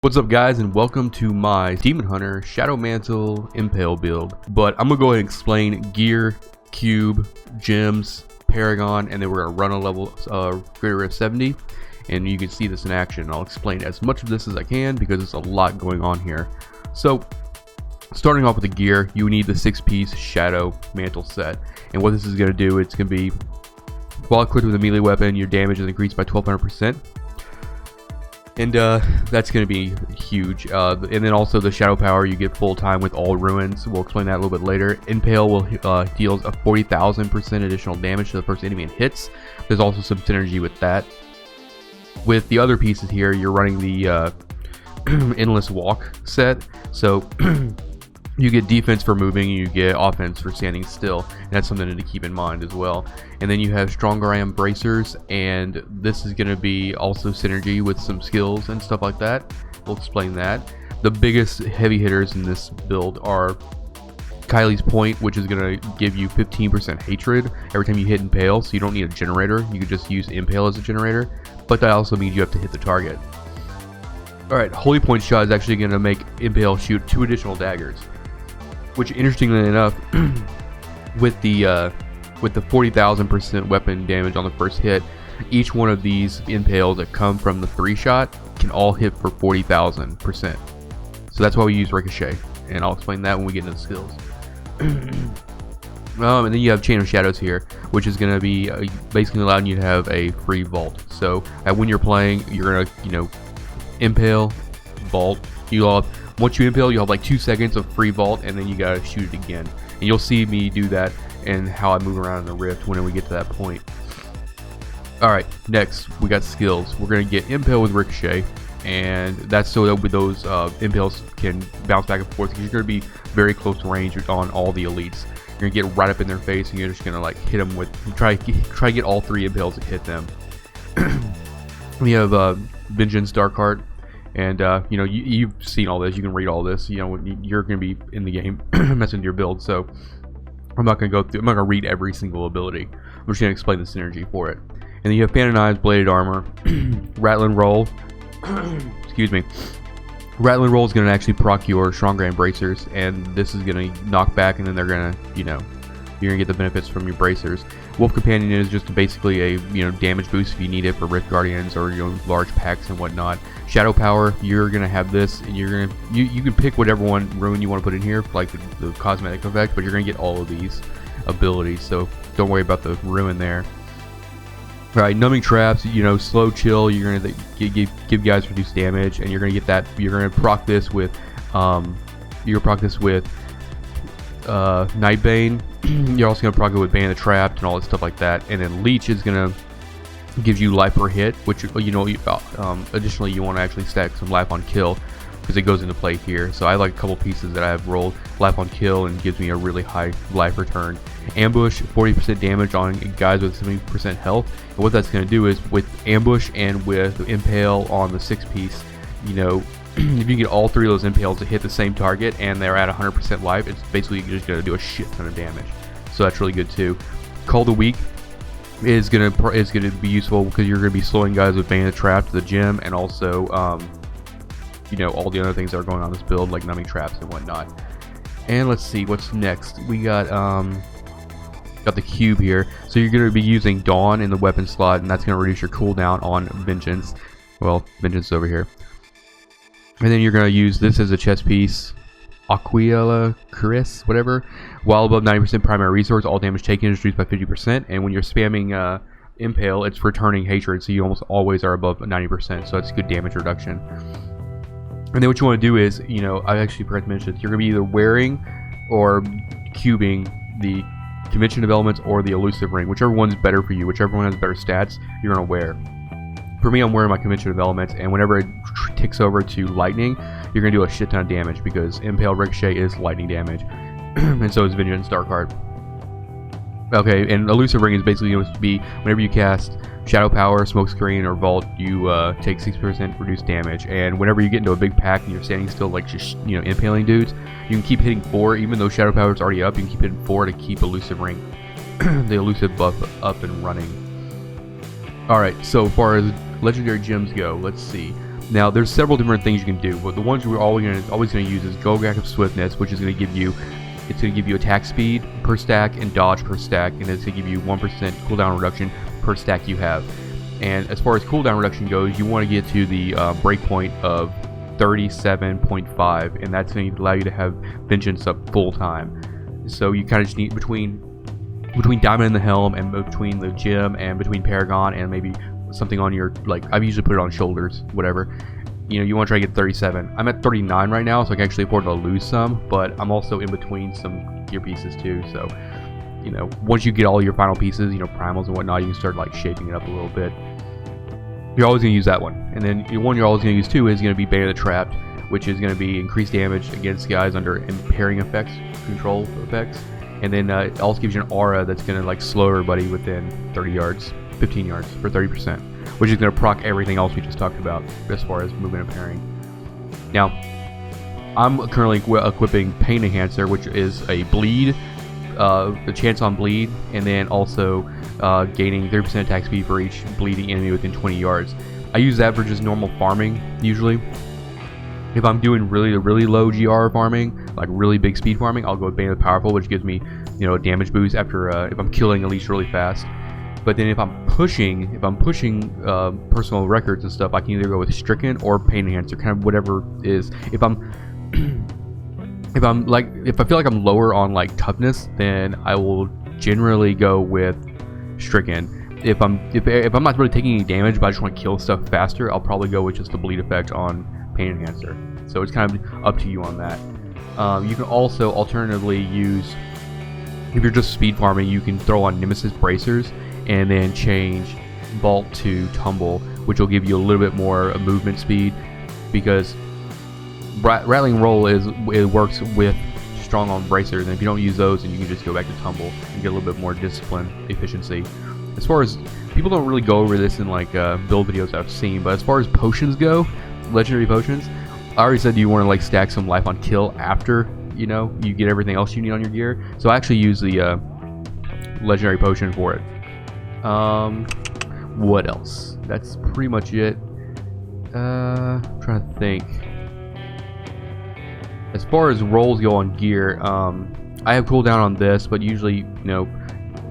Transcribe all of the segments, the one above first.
What's up guys, and welcome to my Demon Hunter Shadow Mantle Impale build. But I'm gonna go ahead and explain gear, cube, gems, paragon, and then we're gonna run a level greater of 70, and you can see this in action. I'll explain as much of this as I can because there's a lot going on here. So starting off with the gear, you need the 6-piece Shadow Mantle set, and what this is gonna do, it's gonna be while equipped with a melee weapon, your damage is increased by 1200%. And that's going to be huge. And then also the shadow power, you get full time with all ruins. We'll explain that a little bit later. Impale will deals a 40,000% additional damage to the first enemy it hits. There's also some synergy with that. With the other pieces here, you're running the Endless Walk set. So you get defense for moving, you get offense for standing still, and that's something to keep in mind as well. And then you have Stronger I Am Bracers, and this is going to be also synergy with some skills and stuff like that. We'll explain that. The biggest heavy hitters in this build are Kylie's Point, which is going to give you 15% hatred every time you hit Impale, so you don't need a generator. You can just use Impale as a generator, but that also means you have to hit the target. Alright, Holy Point Shot is actually going to make Impale shoot 2 additional daggers. Which, interestingly enough, with the 40,000% weapon damage on the first hit, each one of these impales that come from the 3-shot can all hit for 40,000%. So that's why we use Ricochet, and I'll explain that when we get into the skills. And then you have Chain of Shadows here, which is going to be basically allowing you to have a free vault. So when you're playing, you're going to, impale, vault. Once you impale, you'll have like 2 seconds of free vault, and then you gotta shoot it again. And you'll see me do that and how I move around in the rift when we get to that point. Alright, next we got skills. We're gonna get Impale with Ricochet, and that's so that with those impales can bounce back and forth, because you're gonna be very close range on all the elites. You're gonna get right up in their face, and you're just gonna like hit them with try to get all 3 impales to hit them. We have Vengeance Darkheart. And you've seen all this. You can read all this. You're going to be in the game messing with your build. So I'm not going to go through. I'm not going to read every single ability. I'm just going to explain the synergy for it. And then you have Phantom Knives, Bladed Armor, Rattling Roll. Excuse me. Rattling Roll is going to actually proc your Stronger I Am Bracers, and this is going to knock back, and then they're going to, you're going to get the benefits from your bracers. Wolf Companion is just basically a damage boost if you need it for Rift Guardians or large packs and whatnot. Shadow Power, you're gonna have this, and you can pick whatever rune you want to put in here, like the cosmetic effect, but you're gonna get all of these abilities, so don't worry about the rune there. Alright, Numbing Traps, slow chill, you're gonna give guys reduced damage, and you're gonna get that. You're gonna proc this with Nightbane. You're also gonna proc it with Bane the Trapped and all that stuff like that. And then Leech is gonna give you life per hit, which additionally you want to actually stack some life on kill, because it goes into play here. So I like a couple pieces that I have rolled life on kill and gives me a really high life return. Ambush, 40% damage on guys with 70% health. And what that's going to do is with Ambush and with Impale on the 6-piece, if you get all 3 of those impales to hit the same target and they're at 100% life, it's basically just going to do a shit ton of damage. So that's really good too. Call the Weak is gonna be useful because you're gonna be slowing guys with Bane the Trapped, the gem, and also all the other things that are going on in this build, like Numbing Traps and whatnot. And let's see what's next. We got the cube here, so you're gonna be using Dawn in the weapon slot, and that's gonna reduce your cooldown on Vengeance. Well, Vengeance is over here. And then you're gonna use this as a chest piece. Aquila Chris, whatever. While above 90% primary resource, all damage taken is reduced by 50%. And when you're spamming Impale, it's returning hatred, so you almost always are above 90%. So that's good damage reduction. And then what you want to do is, I actually forgot to mention this, you're going to be either wearing or cubing the Convention of Elements or the Elusive Ring. Whichever one's better for you, whichever one has better stats, you're going to wear. For me, I'm wearing my Convention of Elements, and whenever it ticks over to Lightning, you're going to do a shit ton of damage, because Impale Ricochet is lightning damage, and so is Vengeance Darkheart. Okay, and Elusive Ring is basically going to be whenever you cast Shadow Power, Smokescreen, or Vault, you take 6% reduced damage, and whenever you get into a big pack and you're standing still, like just impaling dudes, you can keep hitting 4, even though Shadow Power is already up. You can keep hitting 4 to keep Elusive Ring, the elusive buff, up and running. Alright, so far as legendary gems go, let's see. Now, there's several different things you can do, but the ones we're always going to use is Geographic Swiftness, which is going to give you, it's going to give you attack speed per stack and dodge per stack, and it's going to give you 1% cooldown reduction per stack you have. And as far as cooldown reduction goes, you want to get to the breakpoint of 37.5, and that's going to allow you to have Vengeance up full time. So you kind of just need between Diamond in the Helm and between the Gem and between Paragon and maybe something on your, like, I've usually put it on shoulders, whatever. You know, you want to try to get 37. I'm at 39 right now, so I can actually afford to lose some, but I'm also in between some gear pieces too. So, you know, once you get all your final pieces, you know, primals and whatnot, you can start like shaping it up a little bit. You're always going to use that one. And then the one you're always going to use too is going to be Bane of the Trapped, which is going to be increased damage against guys under impairing effects, control effects. And then it also gives you an aura that's going to like slow everybody within 30 yards, 15 yards for 30%, which is going to proc everything else we just talked about as far as movement and parrying. Now, I'm currently equipping Pain Enhancer, which is a bleed, a chance on bleed, and then also gaining 30% attack speed for each bleeding enemy within 20 yards. I use that for just normal farming usually. If I'm doing really low GR farming, like really big speed farming, I'll go with Bane of the Powerful, which gives me, you know, a damage boost after if I'm killing Elite really fast. But then if I'm pushing personal records and stuff, I can either go with Stricken or Pain Enhancer, kind of whatever is. If I'm if I feel like I'm lower on like toughness, then I will generally go with Stricken. If I'm not really taking any damage, but I just want to kill stuff faster, I'll probably go with just the bleed effect on Pain Enhancer. So it's kind of up to you on that. You can also alternatively use, if you're just speed farming, you can throw on Nemesis Bracers and then change Vault to Tumble, which will give you a little bit more movement speed, because Rattling Roll works with strong on bracers, and if you don't use those, then you can just go back to Tumble and get a little bit more discipline efficiency. As far as, people don't really go over this in like build videos I've seen, but as far as potions go, legendary potions, I already said you want to like stack some life on kill after, you know, you get everything else you need on your gear. So I actually use the legendary potion for it. What else? That's pretty much it. I'm trying to think. As far as rolls go on gear, I have cooldown on this, but usually, you know,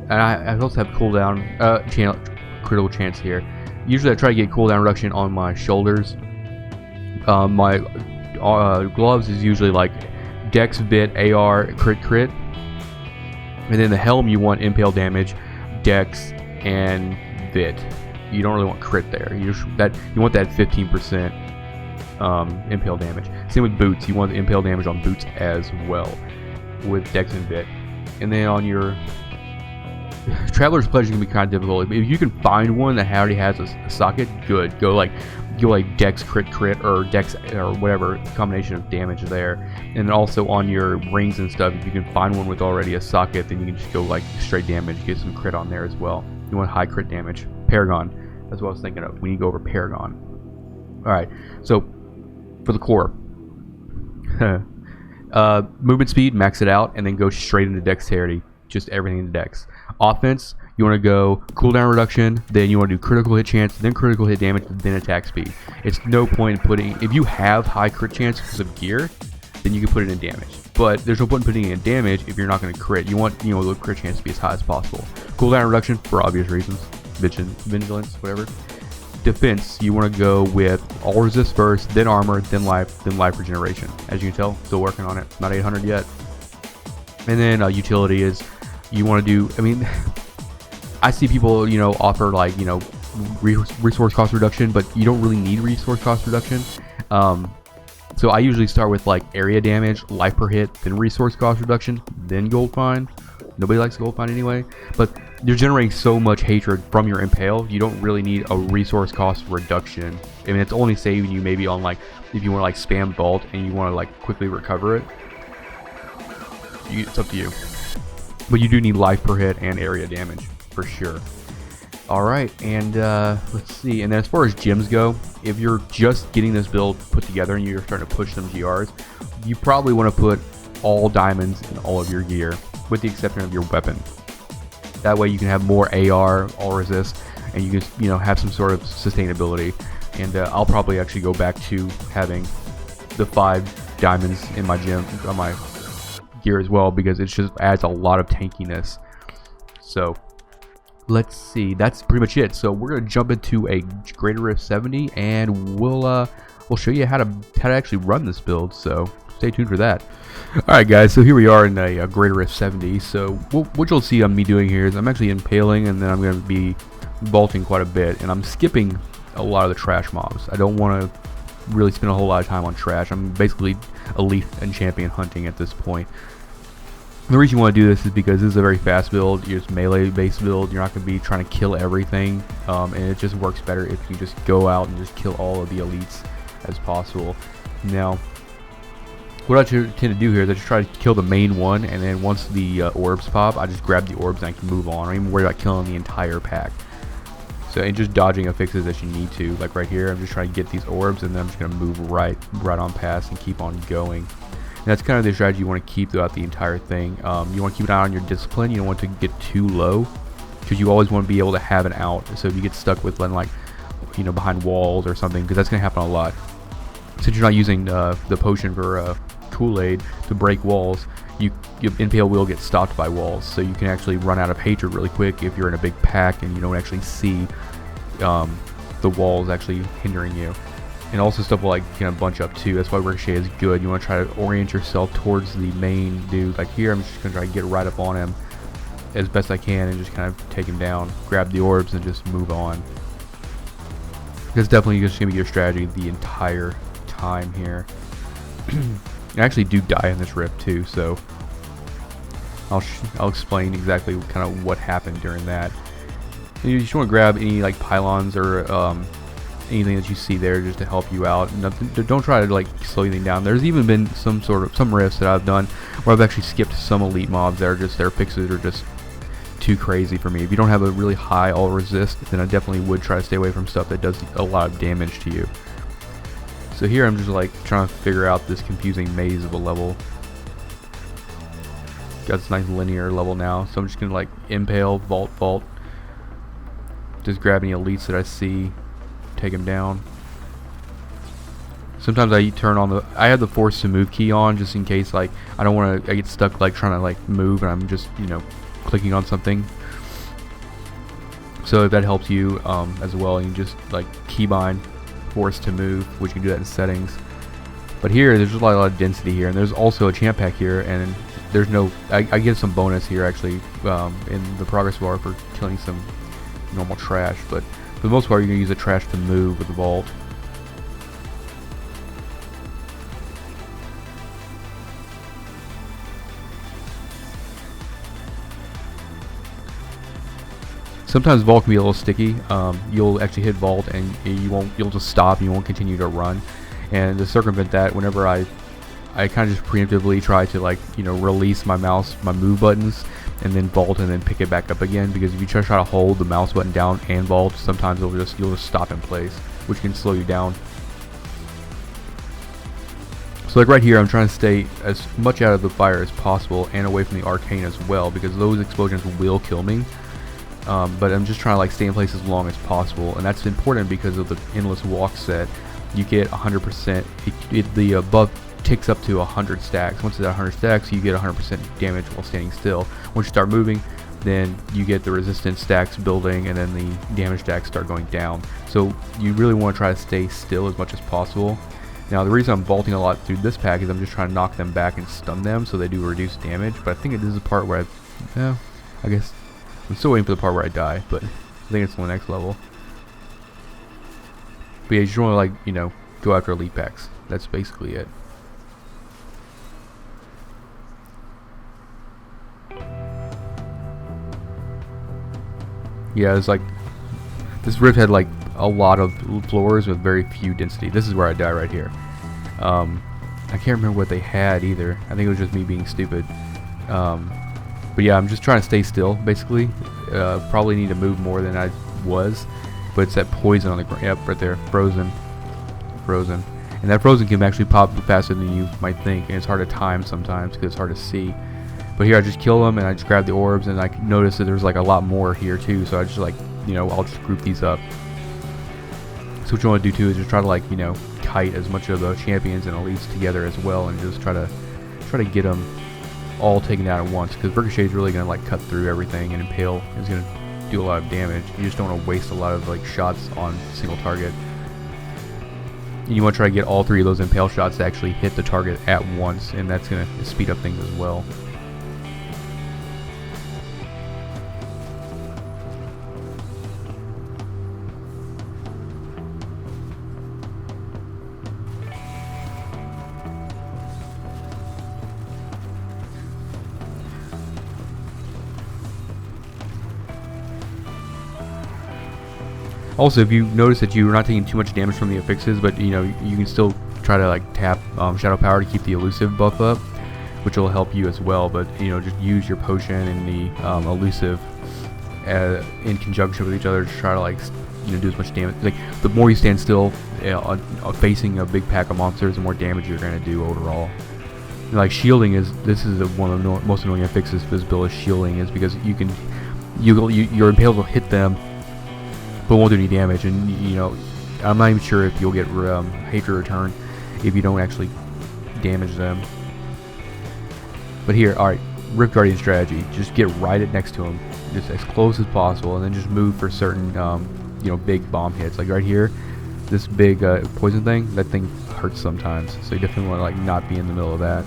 and I also have cooldown critical chance here. Usually I try to get cooldown reduction on my shoulders. My gloves is usually like Dex, Vit, AR, crit, and then the helm you want Impale damage, Dex, and Vit. You don't really want crit there. You want that 15% Impale damage. Same with boots. You want the Impale damage on boots as well with Dex and Vit. And then on your Traveler's Pledge can be kind of difficult. If you can find one that already has a socket, good. Go like Dex crit or Dex or whatever combination of damage there. And then also on your rings and stuff, if you can find one with already a socket, then you can just go like straight damage, get some crit on there as well. You want high crit damage. Paragon, that's what I was thinking of. We need to go over Paragon. Alright, so for the core, movement speed, max it out, and then go straight into dexterity. Just everything into dex. Offense, you want to go cooldown reduction, then you want to do critical hit chance, then critical hit damage, then attack speed. It's no point in putting, if you have high crit chance because of gear, then you can put it in damage. But there's no point in putting it in damage if you're not going to crit. You want, you know, the crit chance to be as high as possible. Cooldown reduction for obvious reasons, vigilance, whatever. Defense, you want to go with all resist first, then armor, then life regeneration. As you can tell, still working on it. Not 800 yet. And then utility is, you want to do, I mean, I see people, you know, offer like, you know, resource cost reduction, but you don't really need resource cost reduction. So I usually start with like area damage, life per hit, then resource cost reduction, then gold find. Nobody likes gold find anyway, but you're generating so much hatred from your Impale, you don't really need a resource cost reduction. I mean, it's only saving you maybe on like, if you want to like spam vault and you want to like quickly recover it. It's up to you. But you do need life per hit and area damage for sure. Alright, and let's see. And then as far as gems go, if you're just getting this build put together and you're starting to push some GRs, you probably want to put all diamonds in all of your gear, with the exception of your weapon. That way you can have more AR, all resist, and you can, you know, have some sort of sustainability. and I'll probably actually go back to having the 5 diamonds in my gym on my gear as well, because it just adds a lot of tankiness. So let's see, that's pretty much it. So we're gonna jump into a Greater Rift 70, and we'll show you how to actually run this build. So stay tuned for that. Alright guys, so here we are in a Greater Rift 70. So what you'll see on me doing here is I'm actually impaling, and then I'm going to be vaulting quite a bit, and I'm skipping a lot of the trash mobs. I don't want to really spend a whole lot of time on trash. I'm basically elite and champion hunting at this point. The reason you want to do this is because this is a very fast build. It's melee based build. You're not going to be trying to kill everything, and it just works better if you just go out and just kill all of the elites as possible. Now, what I tend to do here is I just try to kill the main one, and then once the orbs pop, I just grab the orbs and I can move on. I don't even worry about killing the entire pack. So, and just dodging affixes as you need to. Like right here, I'm just trying to get these orbs, and then I'm just going to move right on past and keep on going. And that's kind of the strategy you want to keep throughout the entire thing. You want to keep an eye on your discipline. You don't want to get too low, because you always want to be able to have an out. So if you get stuck with like, you know, behind walls or something, because that's going to happen a lot. Since you're not using the potion for Kool-Aid to break walls, your Impale will get stopped by walls, so you can actually run out of hatred really quick if you're in a big pack and you don't actually see the walls actually hindering you. And also stuff will like kind of bunch up too. That's why Ricochet is good. You want to try to orient yourself towards the main dude. Like here, I'm just going to try to get right up on him as best I can and just kind of take him down, grab the orbs, and just move on. That's definitely just going to be your strategy the entire time here. I actually do die in this rift too, so I'll explain exactly kind of what happened during that. And you just want to grab any like pylons or anything that you see there just to help you out. Nothing, don't try to like slow anything down. There's even been some rifts that I've done where I've actually skipped some elite mobs that are just their fixes are just too crazy for me. If you don't have a really high all resist, then I definitely would try to stay away from stuff that does a lot of damage to you. So here I'm just like trying to figure out this confusing maze of a level. Got this nice linear level now, so I'm just gonna like impale, vault, just grab any elites that I see, take them down. Sometimes I turn on I have the force to move key on just in case like I don't want to get stuck like trying to like move and I'm just, you know, clicking on something. So if that helps you as well, you can just like keybind force to move, which you can do that in settings. But here there's just a lot of density here, and there's also a champ pack here, and there's no I get some bonus here actually in the progress bar for killing some normal trash, but for the most part you're going to use the trash to move with the vault. Sometimes vault can be a little sticky. You'll actually hit vault and you'll just stop and you won't continue to run. And to circumvent that, whenever I kind of just preemptively try to like, you know, release my move buttons and then vault and then pick it back up again, because if you try to hold the mouse button down and vault, sometimes you'll just stop in place, which can slow you down. So like right here, I'm trying to stay as much out of the fire as possible and away from the arcane as well, because those explosions will kill me. But I'm just trying to like stay in place as long as possible, and that's important because of the endless walk set. You get 100%. The buff ticks up to 100 stacks. Once it's at 100 stacks, you get 100% damage while standing still. Once you start moving, then you get the resistance stacks building, and then the damage stacks start going down. So you really want to try to stay still as much as possible. Now the reason I'm vaulting a lot through this pack is I'm just trying to knock them back and stun them so they do reduce damage. But I think this is the part where I guess I'm still waiting for the part where I die, but I think it's on the next level. But yeah, you just want to like, you know, go after elite packs. That's basically it. Yeah, it's like this rift had like a lot of floors with very few density. This is where I die right here. I can't remember what they had either. I think it was just me being stupid. But yeah, I'm just trying to stay still, basically. Probably need to move more than I was. But it's that poison on the ground. Yep, right there. Frozen. And that frozen can actually pop faster than you might think. And it's hard to time sometimes because it's hard to see. But here I just kill them and I just grab the orbs. And I noticed that there's like a lot more here too. So I just like, you know, I'll just group these up. So what you want to do too is just try to, like, you know, kite as much of the champions and elites together as well, and just try to get them all taken out at once, because Ricochet is really going to, like, cut through everything, and Impale is going to do a lot of damage. You just don't want to waste a lot of, like, shots on a single target. And you want to try to get all 3 of those Impale shots to actually hit the target at once, and that's going to speed up things as well. Also, if you notice that you're not taking too much damage from the affixes, but you know, you can still try to, like, tap Shadow Power to keep the elusive buff up, which will help you as well. But you know, just use your potion and the elusive in conjunction with each other to try to, like, you know, do as much damage. Like, the more you stand still facing a big pack of monsters, the more damage you're going to do overall. And, like, shielding is one of the most annoying affixes for this build. Is shielding is because your Impales will hit them, but won't do any damage, and you know, I'm not even sure if you'll get Hatred Return if you don't actually damage them. But here, alright, Rift Guardian strategy, just get right next to him, just as close as possible, and then just move for certain you know, big bomb hits. Like right here, this big poison thing, that thing hurts sometimes, so you definitely want to, like, not be in the middle of that.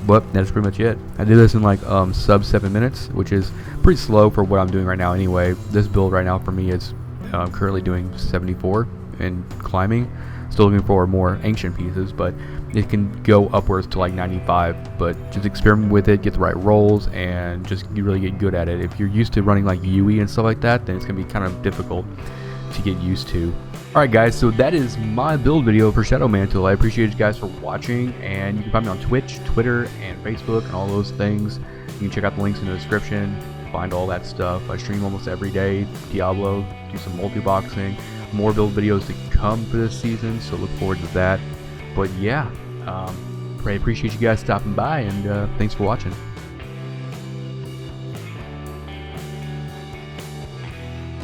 But that's pretty much it. I did this in, like, sub 7 minutes, which is pretty slow for what I'm doing right now anyway. This build right now for me is I'm currently doing 74 and climbing. Still looking for more ancient pieces, but it can go upwards to, like, 95. But just experiment with it, get the right rolls, and just really get good at it. If you're used to running, like, UE and stuff like that, then it's going to be kind of difficult to get used to. Alright guys, so that is my build video for Shadow Mantle. I appreciate you guys for watching, and you can find me on Twitch, Twitter, and Facebook, and all those things. You can check out the links in the description, find all that stuff. I stream almost every day, Diablo, do some multi-boxing, more build videos to come for this season, so look forward to that. But yeah, I appreciate you guys stopping by, and thanks for watching.